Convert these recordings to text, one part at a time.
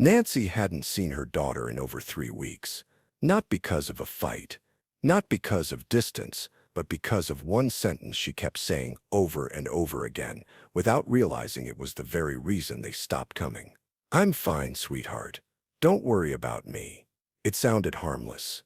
Nancy hadn't seen her daughter in over 3 weeks. Not because of a fight, not because of distance, but because of one sentence she kept saying over and over again, without realizing it was the very reason they stopped coming. "I'm fine, sweetheart. Don't worry about me." It sounded harmless.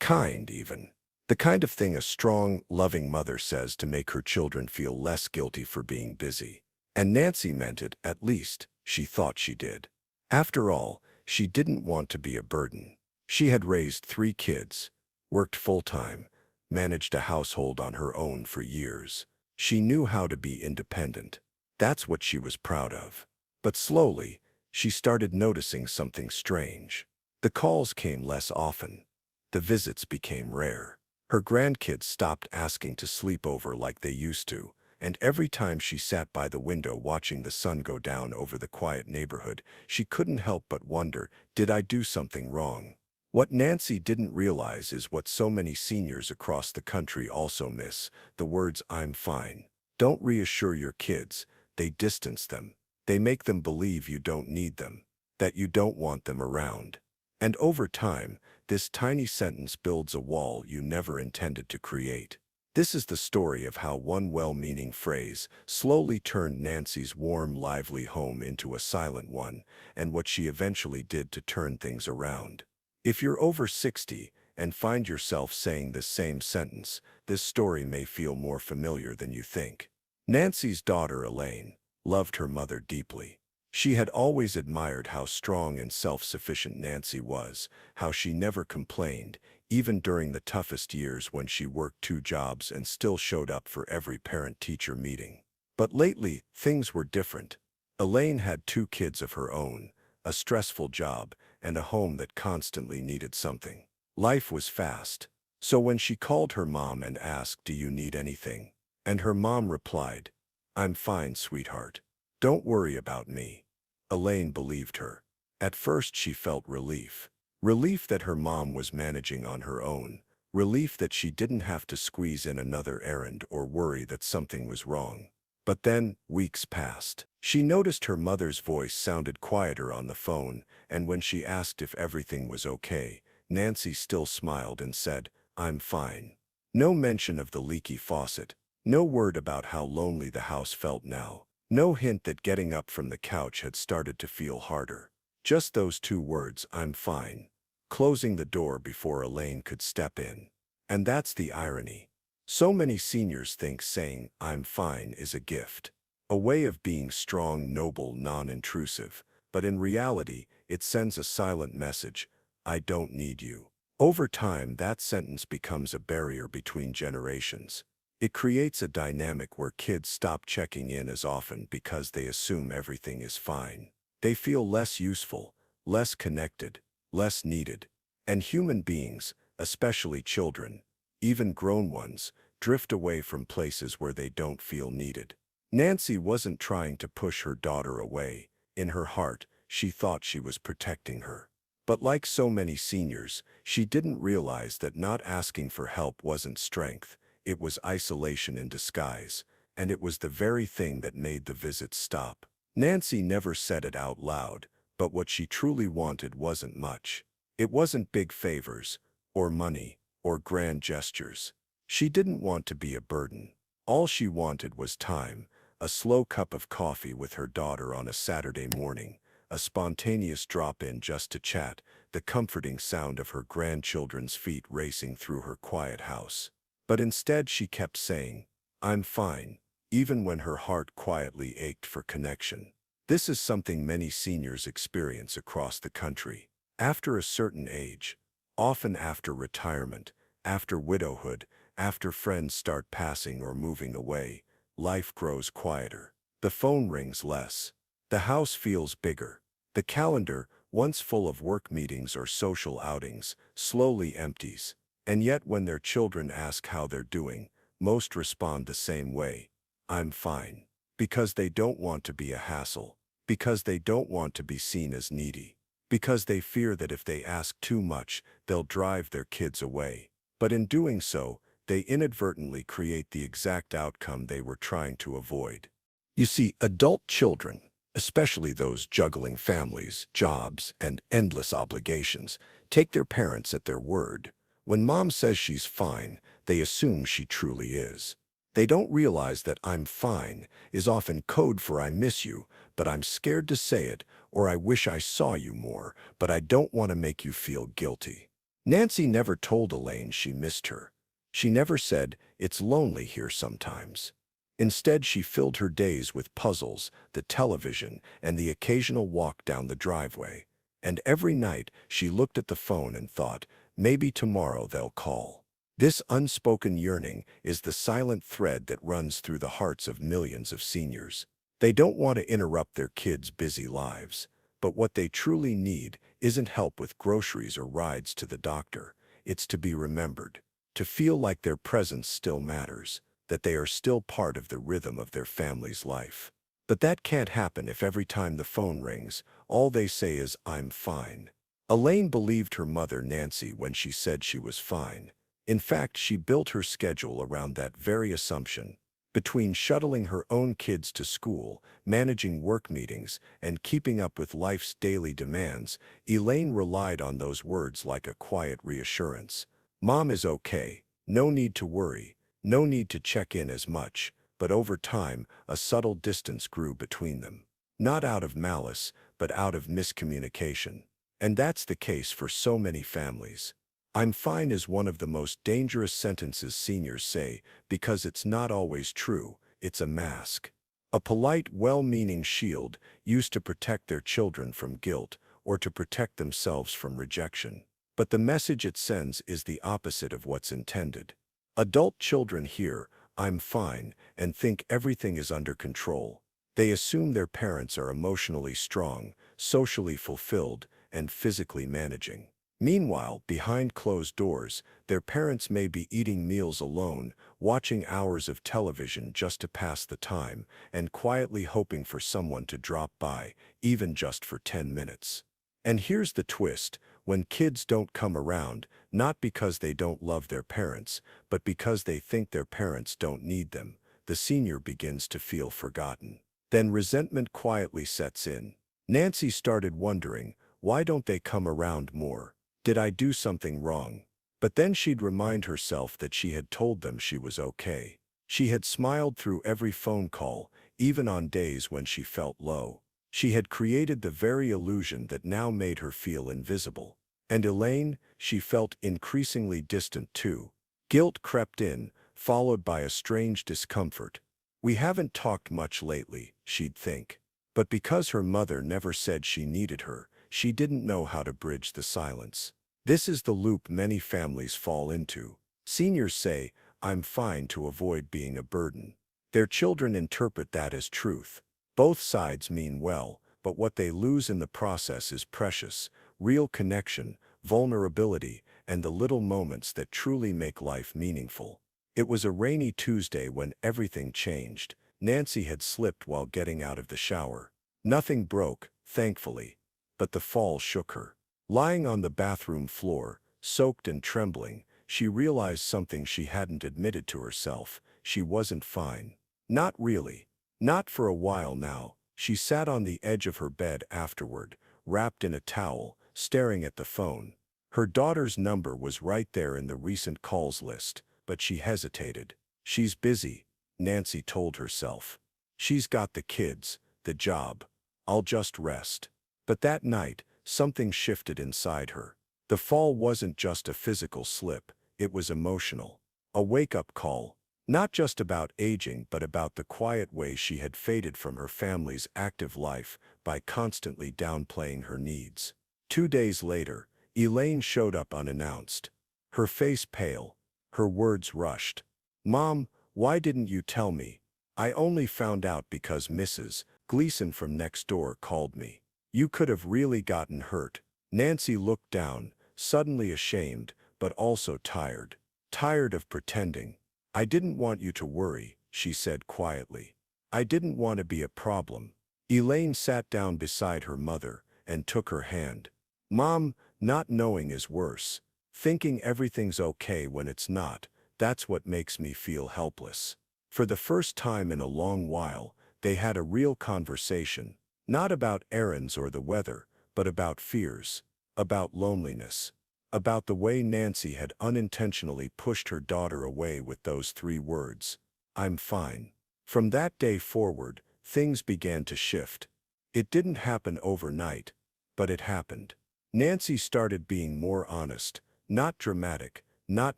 Kind, even. The kind of thing a strong, loving mother says to make her children feel less guilty for being busy. And Nancy meant it, at least, she thought she did. After all, she didn't want to be a burden. She had raised 3 kids, worked full-time, managed a household on her own for years. She knew how to be independent. That's what she was proud of. But slowly, she started noticing something strange. The calls came less often. The visits became rare. Her grandkids stopped asking to sleep over like they used to, and every time she sat by the window watching the sun go down over the quiet neighborhood, she couldn't help but wonder, did I do something wrong? What Nancy didn't realize is what so many seniors across the country also miss, the words "I'm fine." Don't reassure your kids, they distance them. They make them believe you don't need them, that you don't want them around. And over time, this tiny sentence builds a wall you never intended to create. This is the story of how one well-meaning phrase slowly turned Nancy's warm, lively home into a silent one, and what she eventually did to turn things around. If you're over 60 and find yourself saying this same sentence, this story may feel more familiar than you think. Nancy's daughter, Elaine, loved her mother deeply. She had always admired how strong and self-sufficient Nancy was, how she never complained, even during the toughest years when she worked 2 jobs and still showed up for every parent-teacher meeting. But lately, things were different. Elaine had 2 kids of her own, a stressful job, and a home that constantly needed something. Life was fast. So when she called her mom and asked, "Do you need anything?" and her mom replied, "I'm fine, sweetheart. Don't worry about me," Elaine believed her. At first she felt relief. Relief that her mom was managing on her own. Relief that she didn't have to squeeze in another errand or worry that something was wrong. But then, weeks passed. She noticed her mother's voice sounded quieter on the phone, and when she asked if everything was okay, Nancy still smiled and said, "I'm fine." No mention of the leaky faucet. No word about how lonely the house felt now. No hint that getting up from the couch had started to feel harder. Just those 2 words, "I'm fine," closing the door before Elaine could step in. And that's the irony. So many seniors think saying, "I'm fine," is a gift. A way of being strong, noble, non-intrusive. But in reality, it sends a silent message, "I don't need you." Over time, that sentence becomes a barrier between generations. It creates a dynamic where kids stop checking in as often because they assume everything is fine. They feel less useful, less connected, less needed. And human beings, especially children, even grown ones, drift away from places where they don't feel needed. Nancy wasn't trying to push her daughter away. In her heart, she thought she was protecting her. But like so many seniors, she didn't realize that not asking for help wasn't strength. It was isolation in disguise, and it was the very thing that made the visits stop. Nancy never said it out loud, but what she truly wanted wasn't much. It wasn't big favors, or money, or grand gestures. She didn't want to be a burden. All she wanted was time, a slow cup of coffee with her daughter on a Saturday morning, a spontaneous drop-in just to chat, the comforting sound of her grandchildren's feet racing through her quiet house. But instead she kept saying, "I'm fine," even when her heart quietly ached for connection. This is something many seniors experience across the country. After a certain age, often after retirement, after widowhood, after friends start passing or moving away, life grows quieter. The phone rings less. The house feels bigger. The calendar, once full of work meetings or social outings, slowly empties. And yet when their children ask how they're doing, most respond the same way, "I'm fine." Because they don't want to be a hassle. Because they don't want to be seen as needy. Because they fear that if they ask too much, they'll drive their kids away. But in doing so, they inadvertently create the exact outcome they were trying to avoid. You see, adult children, especially those juggling families, jobs, and endless obligations, take their parents at their word. When mom says she's fine, they assume she truly is. They don't realize that "I'm fine" is often code for "I miss you, but I'm scared to say it," or "I wish I saw you more, but I don't want to make you feel guilty." Nancy never told Elaine she missed her. She never said, "It's lonely here sometimes." Instead, she filled her days with puzzles, the television, and the occasional walk down the driveway. And every night, she looked at the phone and thought, maybe tomorrow they'll call. This unspoken yearning is the silent thread that runs through the hearts of millions of seniors. They don't want to interrupt their kids' busy lives, but what they truly need isn't help with groceries or rides to the doctor. It's to be remembered, to feel like their presence still matters, that they are still part of the rhythm of their family's life. But that can't happen if every time the phone rings, all they say is, "I'm fine." Elaine believed her mother Nancy when she said she was fine. In fact, she built her schedule around that very assumption. Between shuttling her own kids to school, managing work meetings, and keeping up with life's daily demands, Elaine relied on those words like a quiet reassurance. Mom is okay. No need to worry. No need to check in as much. But over time, a subtle distance grew between them. Not out of malice, but out of miscommunication. And that's the case for so many families. "I'm fine" is one of the most dangerous sentences seniors say because it's not always true. It's a mask. A polite, well-meaning shield used to protect their children from guilt or to protect themselves from rejection. But the message it sends is the opposite of what's intended. Adult children hear, "I'm fine," and think everything is under control. They assume their parents are emotionally strong, socially fulfilled, and physically managing. Meanwhile, behind closed doors, their parents may be eating meals alone, watching hours of television just to pass the time, and quietly hoping for someone to drop by, even just for 10 minutes. And here's the twist: when kids don't come around, not because they don't love their parents, but because they think their parents don't need them, the senior begins to feel forgotten. Then resentment quietly sets in. Nancy started wondering, why don't they come around more? Did I do something wrong? But then she'd remind herself that she had told them she was okay. She had smiled through every phone call, even on days when she felt low. She had created the very illusion that now made her feel invisible. And Elaine, she felt increasingly distant too. Guilt crept in, followed by a strange discomfort. "We haven't talked much lately," she'd think. But because her mother never said she needed her, she didn't know how to bridge the silence. This is the loop many families fall into. Seniors say, "I'm fine," to avoid being a burden. Their children interpret that as truth. Both sides mean well, but what they lose in the process is precious, real connection, vulnerability, and the little moments that truly make life meaningful. It was a rainy Tuesday when everything changed. Nancy had slipped while getting out of the shower. Nothing broke, thankfully, but the fall shook her. Lying on the bathroom floor, soaked and trembling, she realized something she hadn't admitted to herself. She wasn't fine. Not really. Not for a while now. She sat on the edge of her bed afterward, wrapped in a towel, staring at the phone. Her daughter's number was right there in the recent calls list, but she hesitated. "She's busy," Nancy told herself. "She's got the kids, the job. I'll just rest." But that night, something shifted inside her. The fall wasn't just a physical slip, it was emotional. A wake-up call. Not just about aging, but about the quiet way she had faded from her family's active life by constantly downplaying her needs. 2 days later, Elaine showed up unannounced. Her face pale, her words rushed. "Mom, why didn't you tell me? I only found out because Mrs. Gleason from next door called me. You could have really gotten hurt." Nancy looked down, suddenly ashamed, but also tired. Tired of pretending. "I didn't want you to worry," she said quietly. "I didn't want to be a problem." Elaine sat down beside her mother and took her hand. "Mom, not knowing is worse. Thinking everything's okay when it's not, that's what makes me feel helpless." For the first time in a long while, they had a real conversation. Not about errands or the weather, but about fears, about loneliness, about the way Nancy had unintentionally pushed her daughter away with those 3 words, "I'm fine." From that day forward, things began to shift. It didn't happen overnight, but it happened. Nancy started being more honest, not dramatic, not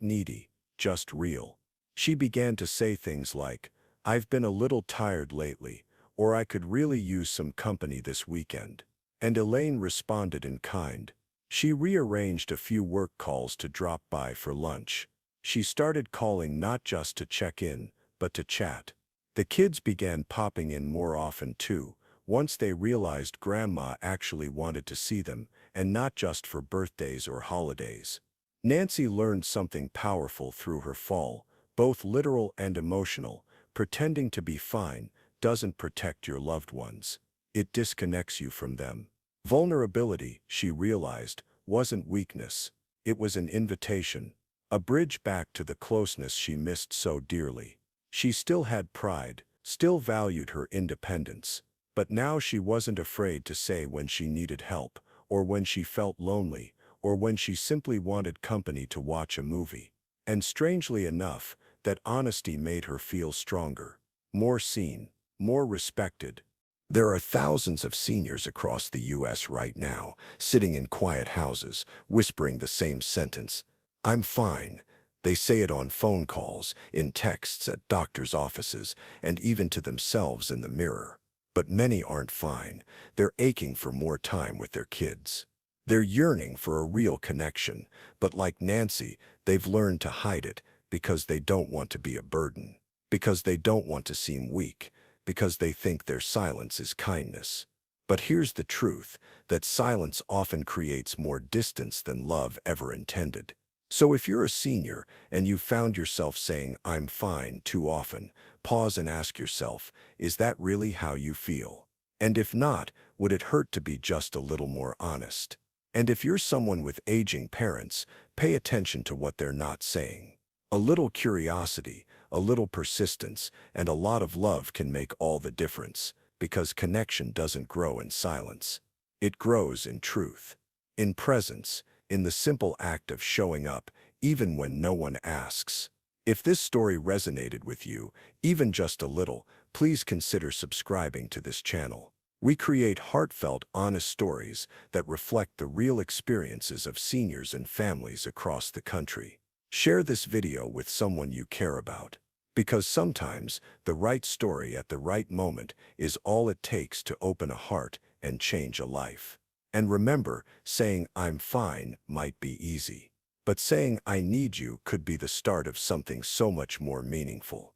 needy, just real. She began to say things like, "I've been a little tired lately," or "I could really use some company this weekend." And Elaine responded in kind. She rearranged a few work calls to drop by for lunch. She started calling not just to check in, but to chat. The kids began popping in more often too, once they realized Grandma actually wanted to see them, and not just for birthdays or holidays. Nancy learned something powerful through her fall, both literal and emotional. Pretending to be fine doesn't protect your loved ones. It disconnects you from them. Vulnerability, she realized, wasn't weakness. It was an invitation, a bridge back to the closeness she missed so dearly. She still had pride, still valued her independence, but now she wasn't afraid to say when she needed help, or when she felt lonely, or when she simply wanted company to watch a movie. And strangely enough, that honesty made her feel stronger, more seen, more respected. There are thousands of seniors across the U.S. right now, sitting in quiet houses, whispering the same sentence, "I'm fine." They say it on phone calls, in texts at doctors' offices, and even to themselves in the mirror. But many aren't fine. They're aching for more time with their kids. They're yearning for a real connection, but like Nancy, they've learned to hide it because they don't want to be a burden, because they don't want to seem weak, because they think their silence is kindness. But here's the truth, that silence often creates more distance than love ever intended. So if you're a senior and you've found yourself saying, "I'm fine," too often, pause and ask yourself, is that really how you feel? And if not, would it hurt to be just a little more honest? And if you're someone with aging parents, pay attention to what they're not saying. A little curiosity, a little persistence, and a lot of love can make all the difference, because connection doesn't grow in silence. It grows in truth, in presence, in the simple act of showing up, even when no one asks. If this story resonated with you, even just a little, please consider subscribing to this channel. We create heartfelt, honest stories that reflect the real experiences of seniors and families across the country. Share this video with someone you care about, because sometimes the right story at the right moment is all it takes to open a heart and change a life. And remember, saying "I'm fine" might be easy, but saying "I need you" could be the start of something so much more meaningful.